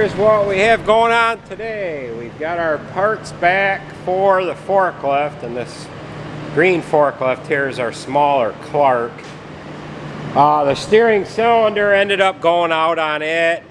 here's what we have going on today. We've got our parts back for the forklift, and this green forklift here is our smaller Clark. The steering cylinder ended up going out on it.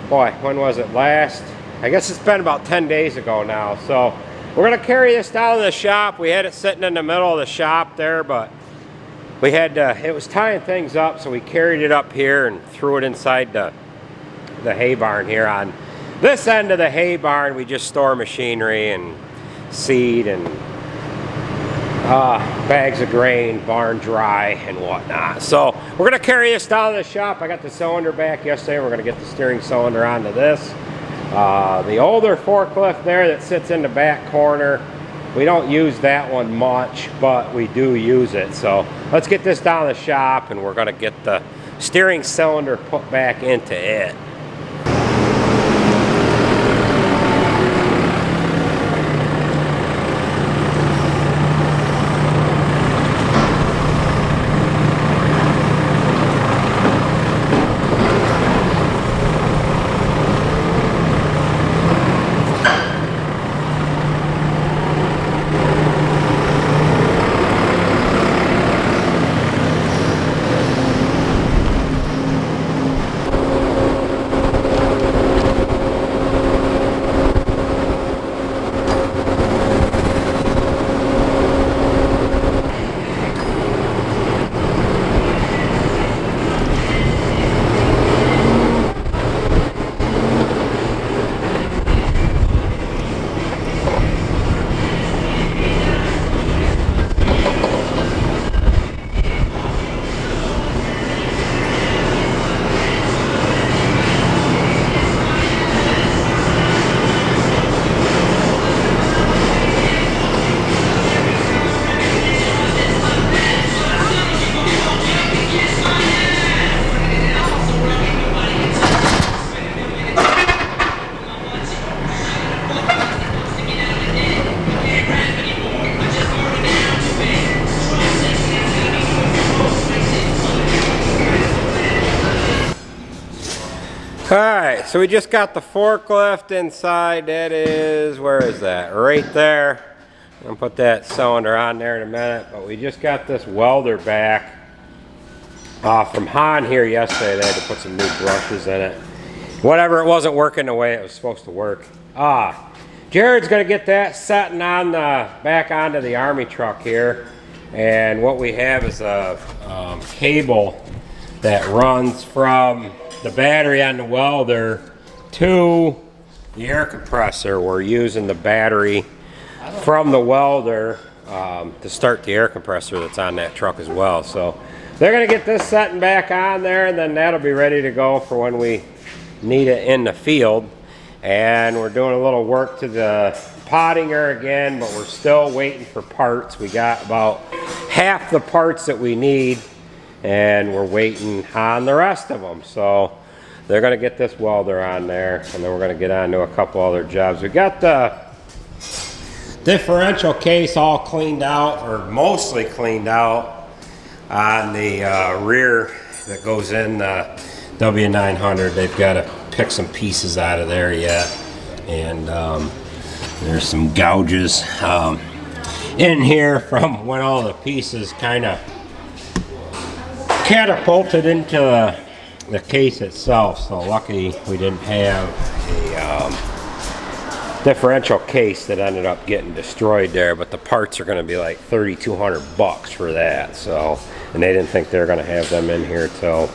Boy, when was it last? I guess it's been about 10 days ago now. So we're gonna carry this down to the shop. We had it sitting in the middle of the shop there, but we had it was tying things up, so we carried it up here and threw it inside the hay barn here. On this end of the hay barn, we just store machinery and seed and bags of grain, barn dry and whatnot. So we're gonna carry this down to the shop. I got the cylinder back yesterday. We're gonna get the steering cylinder onto this. The older forklift there that sits in the back corner, we don't use that one much, but we do use it. So let's get this down to the shop, and we're gonna get the steering cylinder put back into it. Alright, so we just got the forklift inside. That is, where is that? Right there. I'm gonna put that cylinder on there in a minute, but we just got this welder back from Han here yesterday. They had to put some new brushes in it. Whatever, it wasn't working the way it was supposed to work. Jared's gonna get that setting on back onto the Army truck here. And what we have is a cable that runs from the battery on the welder to the air compressor. We're using the battery from the welder to start the air compressor that's on that truck as well. So they're gonna get this setting back on there, and then that'll be ready to go for when we need it in the field. And we're doing a little work to the potting her again, but we're still waiting for parts. We got about half the parts that we need, and we're waiting on the rest of them. So they're gonna get this welder on there, and then we're gonna get on to a couple other jobs. We got the differential case all cleaned out, or mostly cleaned out, on the rear that goes in the W900. They've got to pick some pieces out of there yet, and there's some gouges in here from when all the pieces kind of catapulted into the case itself. So lucky we didn't have a differential case that ended up getting destroyed there, but the parts are going to be like $3,200 for that. So, and they didn't think they were going to have them in here till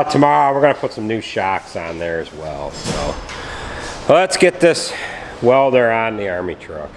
tomorrow. We're going to put some new shocks on there as well. So let's get this welder on the Army truck.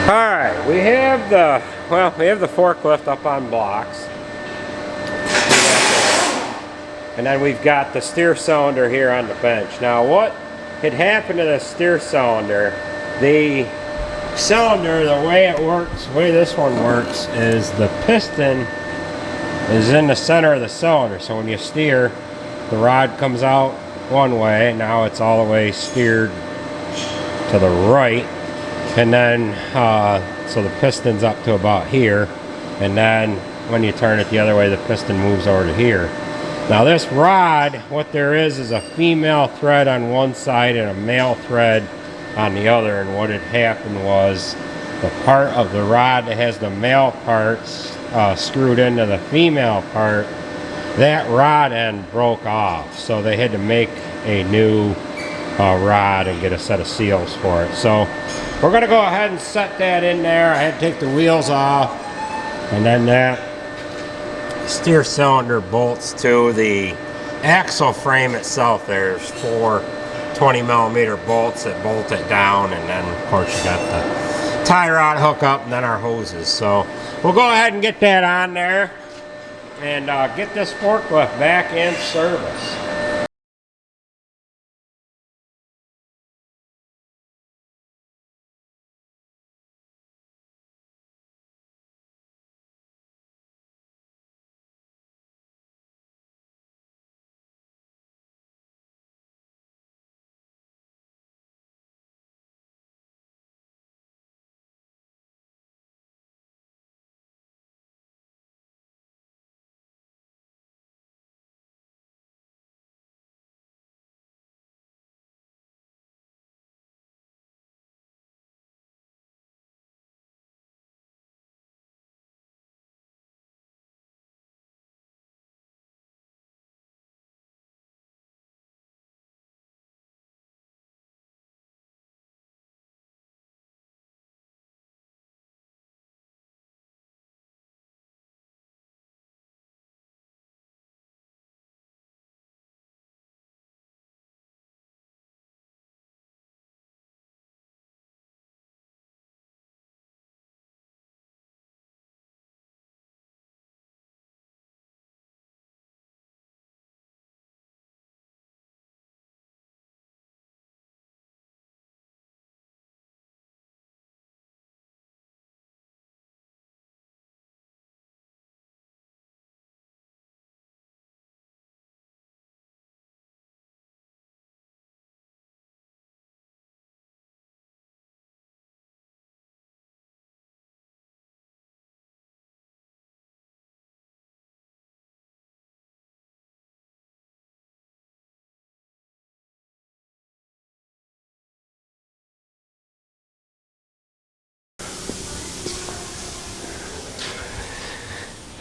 Alright, we have the forklift up on blocks. And then we've got the steer cylinder here on the bench. Now what had happened to the steer cylinder, the cylinder, the way it works, the way this one works, is the piston is in the center of the cylinder. So when you steer, the rod comes out one way, now it's all the way steered to the right. And then, so the piston's up to about here. And then when you turn it the other way, the piston moves over to here. Now this rod, what there is a female thread on one side and a male thread on the other. And what had happened was the part of the rod that has the male parts screwed into the female part, that rod end broke off. So they had to make a new rod and get a set of seals for it. So we're going to go ahead and set that in there. I had to take the wheels off, and then that steer cylinder bolts to the axle frame itself. There's 4 20mm bolts that bolt it down, and then of course you got the tie rod hookup and then our hoses. So we'll go ahead and get that on there and get this forklift back in service.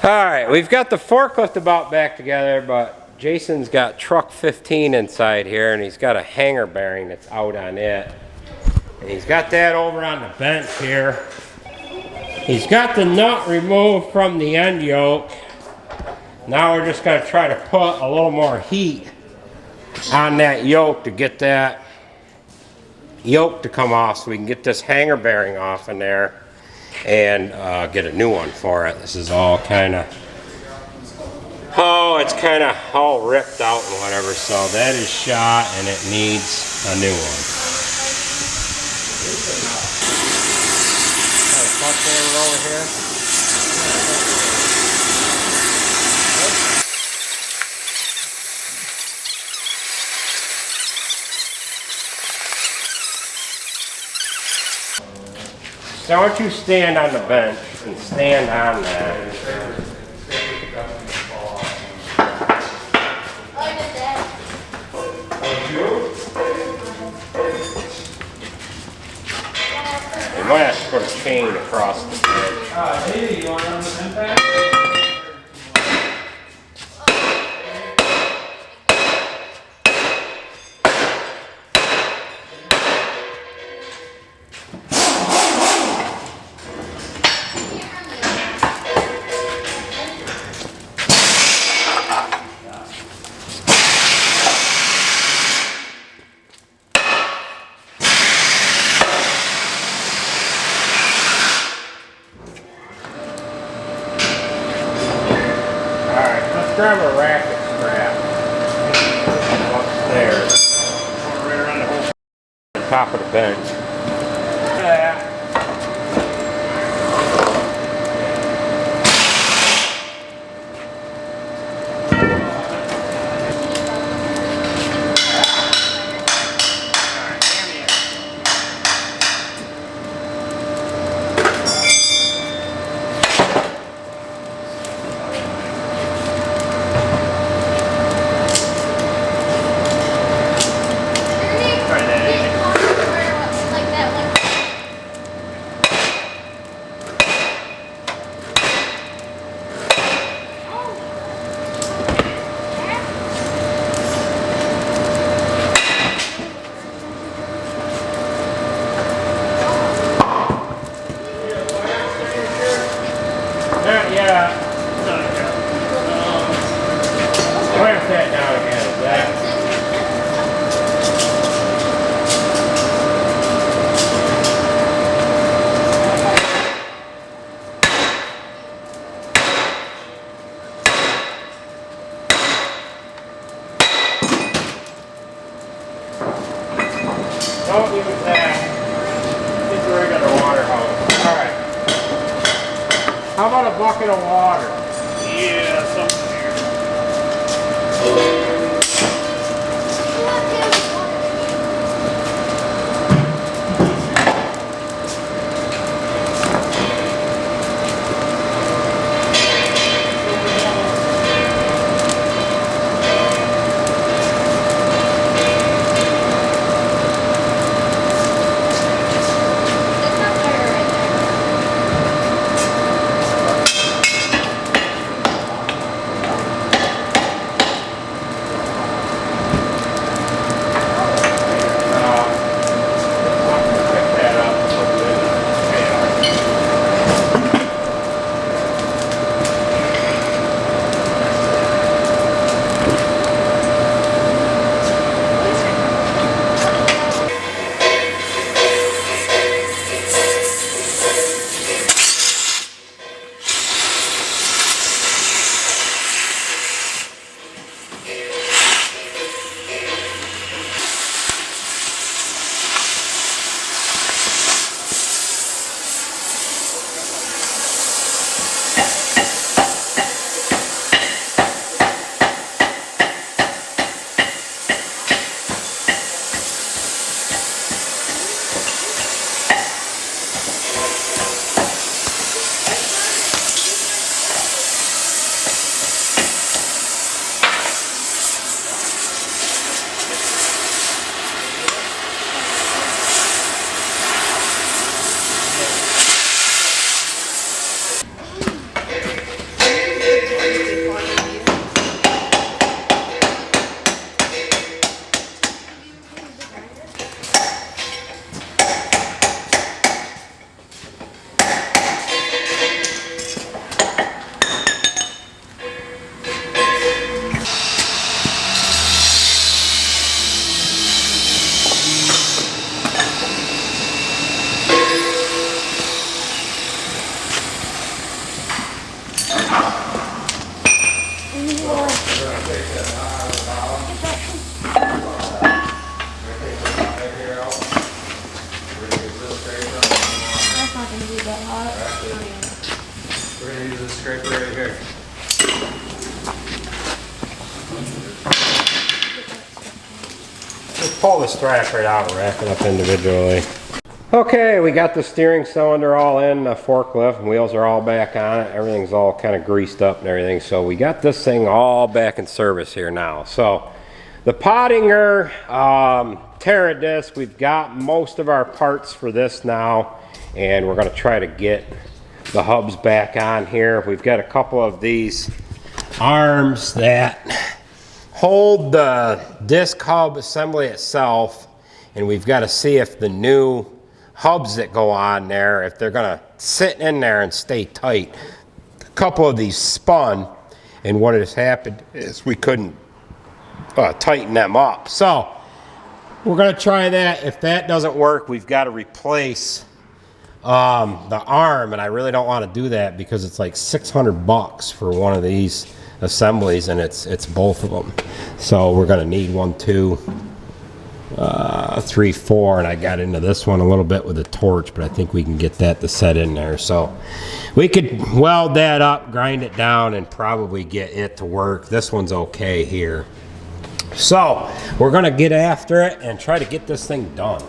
Alright, we've got the forklift about back together, but Jason's got truck 15 inside here, and he's got a hanger bearing that's out on it. And he's got that over on the bench here. He's got the nut removed from the end yoke. Now we're just going to try to put a little more heat on that yoke to get that yoke to come off so we can get this hanger bearing off in there and get a new one for it. This is all kind of, it's kind of all ripped out and whatever, so that is shot and it needs a new one. Got a puck hammer over here. Now why don't you stand on the bench and stand on that. You might have to put a chain across the bench. Hey, you want to run the impact? grab a racket strap. Upstairs. Right around the whole Top of the bench. Yeah. Yeah. Where's that down again? Is that? Don't use that. Just a regular water hose. Alright. How about a bucket of water? Yeah, something here. We're going to use this scraper right here. Just pull the strap right out and rack it up individually. Okay, we got the steering cylinder all in the forklift. Wheels are all back on it. Everything's all kind of greased up and everything. So we got this thing all back in service here now. So the Pottinger Terra disc, we've got most of our parts for this now. And we're going to try to get the hubs back on here. We've got a couple of these arms that hold the disc hub assembly itself, and we've got to see if the new hubs that go on there, if they're going to sit in there and stay tight. A couple of these spun, and what has happened is we couldn't tighten them up. So we're going to try that. If that doesn't work, we've got to replace the arm, and I really don't want to do that because it's like $600 for one of these assemblies, and it's both of them. So we're gonna need 1, 2, 3, 4, and I got into this one a little bit with a torch, but I think we can get that to set in there. So we could weld that up, grind it down, and probably get it to work. This one's okay here. So we're gonna get after it and try to get this thing done.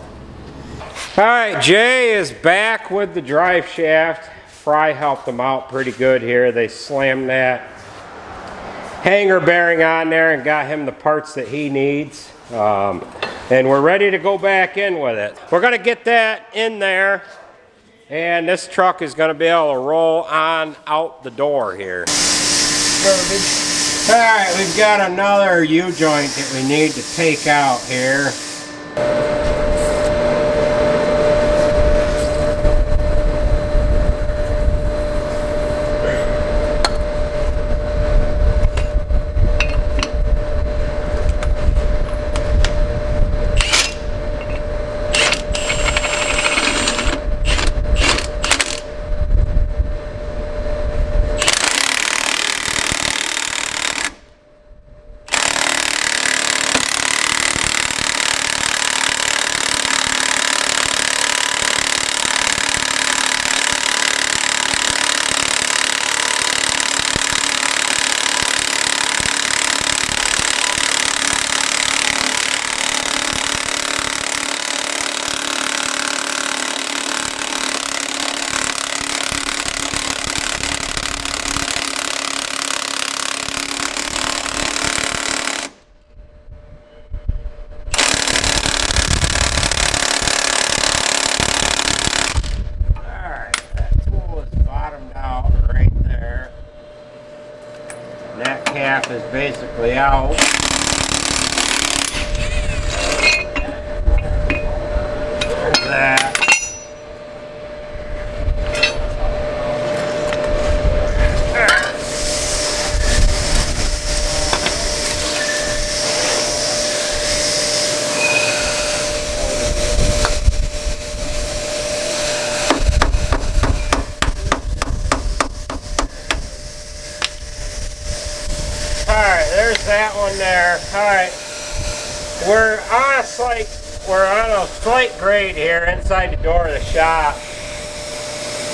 All right, Jay is back with the drive shaft. Fry helped them out pretty good here. They slammed that hanger bearing on there and got him the parts that he needs. And we're ready to go back in with it. We're gonna get that in there, and this truck is gonna be able to roll on out the door here. All right, we've got another U-joint that we need to take out here. Cap is basically out. There's that. There's that one there. Alright. We're on a slight grade here inside the door of the shop.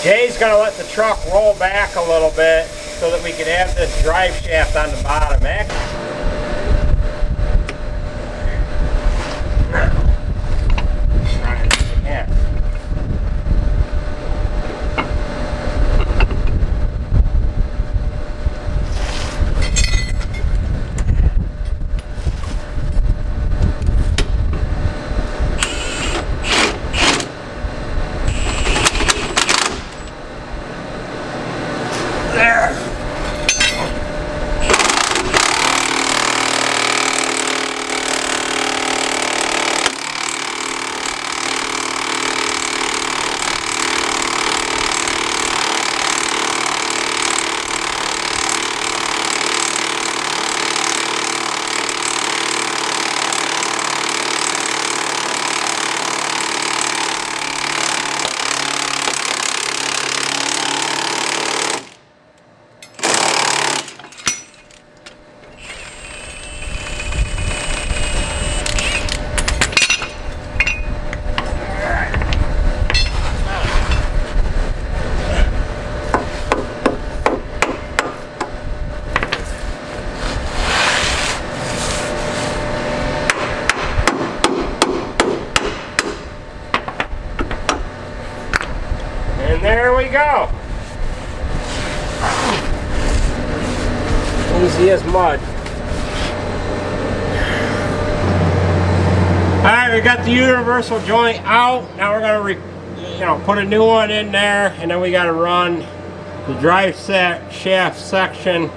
Jay's gonna let the truck roll back a little bit so that we can have this drive shaft on the bottom. There we go. Easy as mud. Alright, we got the universal joint out. Now we're gonna put a new one in there, and then we gotta run the drive shaft section.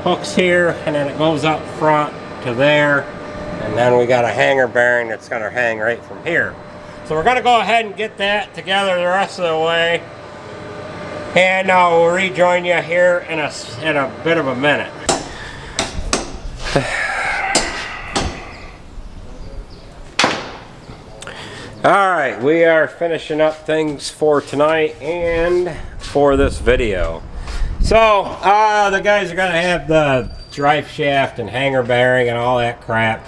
Hooks here, and then it goes up front to there, and then we got a hanger bearing that's gonna hang right from here. So we're gonna go ahead and get that together the rest of the way. And we'll rejoin you here in a bit of a minute. Alright, we are finishing up things for tonight and for this video. So, the guys are going to have the drive shaft and hanger bearing and all that crap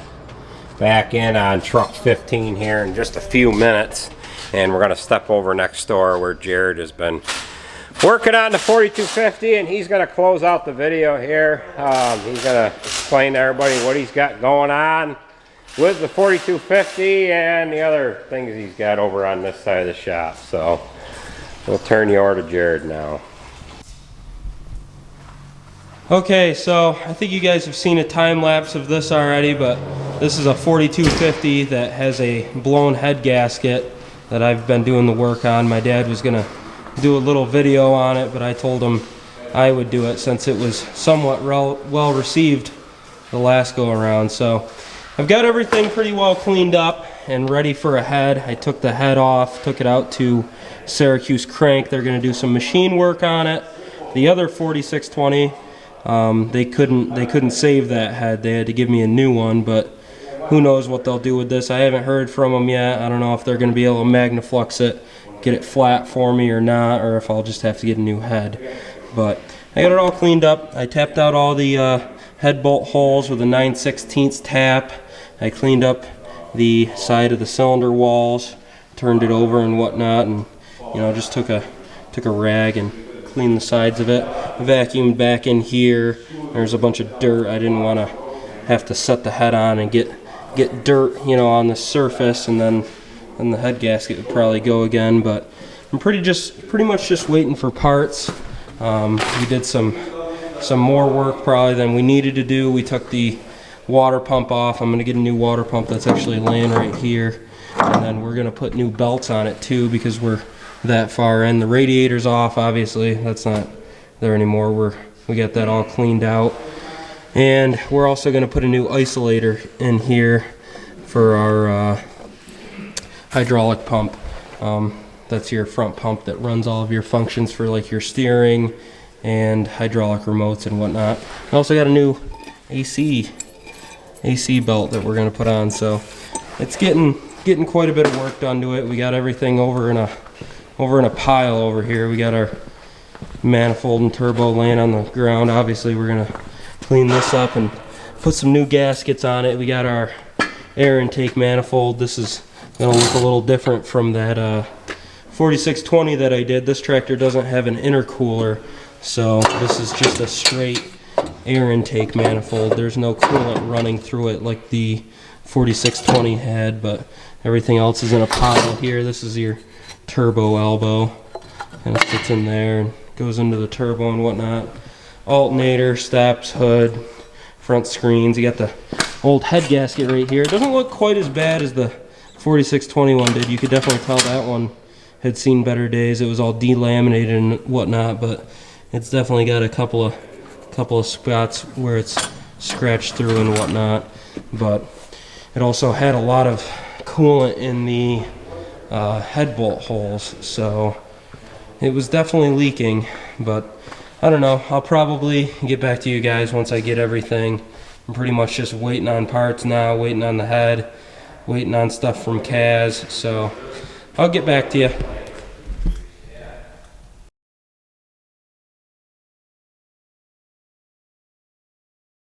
back in on truck 15 here in just a few minutes. And we're gonna step over next door where Jared has been working on the 4250, and he's gonna close out the video here. He's gonna explain to everybody what he's got going on with the 4250 and the other things he's got over on this side of the shop. So we'll turn you over to Jared now. Okay, so I think you guys have seen a time lapse of this already, but this is a 4250 that has a blown head gasket that I've been doing the work on. My dad was gonna do a little video on it, but I told him I would do it since it was somewhat well received the last go around. So I've got everything pretty well cleaned up and ready for a head. I took the head off, took it out to Syracuse Crank. They're gonna do some machine work on it. The other 4620, they couldn't save that head. They had to give me a new one, but who knows what they'll do with this. I haven't heard from them yet. I don't know if they're going to be able to magnaflux it, get it flat for me or not, or if I'll just have to get a new head. But I got it all cleaned up. I tapped out all the head bolt holes with a 9/16 tap. I cleaned up the side of the cylinder walls, turned it over and whatnot, and just took a rag and clean the sides of it. Vacuumed back in here. There's a bunch of dirt. I didn't want to have to set the head on and get dirt, on the surface, and then the head gasket would probably go again. But I'm pretty much just waiting for parts. We did some more work probably than we needed to do. We took the water pump off. I'm going to get a new water pump that's actually laying right here, and then we're going to put new belts on it too because we're that far in. The radiator's off, obviously. That's not there anymore. We got that all cleaned out. And we're also going to put a new isolator in here for our hydraulic pump. That's your front pump that runs all of your functions for like your steering and hydraulic remotes and whatnot. I also got a new AC belt that we're going to put on. So it's getting quite a bit of work done to it. We got everything over in a pile over here. We got our manifold and turbo laying on the ground. Obviously we're going to clean this up and put some new gaskets on it. We got our air intake manifold. This is going to look a little different from that 4620 that I did. This tractor doesn't have an intercooler, so this is just a straight air intake manifold. There's no coolant running through it like the 4620 had, but everything else is in a pile here. This is your turbo elbow, and it fits in there and goes into the turbo and whatnot. Alternator, steps, hood, front screens. You got the old head gasket right here. It doesn't look quite as bad as the 4621 did. You could definitely tell that one had seen better days. It was all delaminated and whatnot, but it's definitely got a couple of spots where it's scratched through and whatnot. But it also had a lot of coolant in the head bolt holes, so it was definitely leaking. But I don't know, I'll probably get back to you guys once I get everything. I'm pretty much just waiting on parts now, waiting on the head, waiting on stuff from Kaz, so I'll get back to you.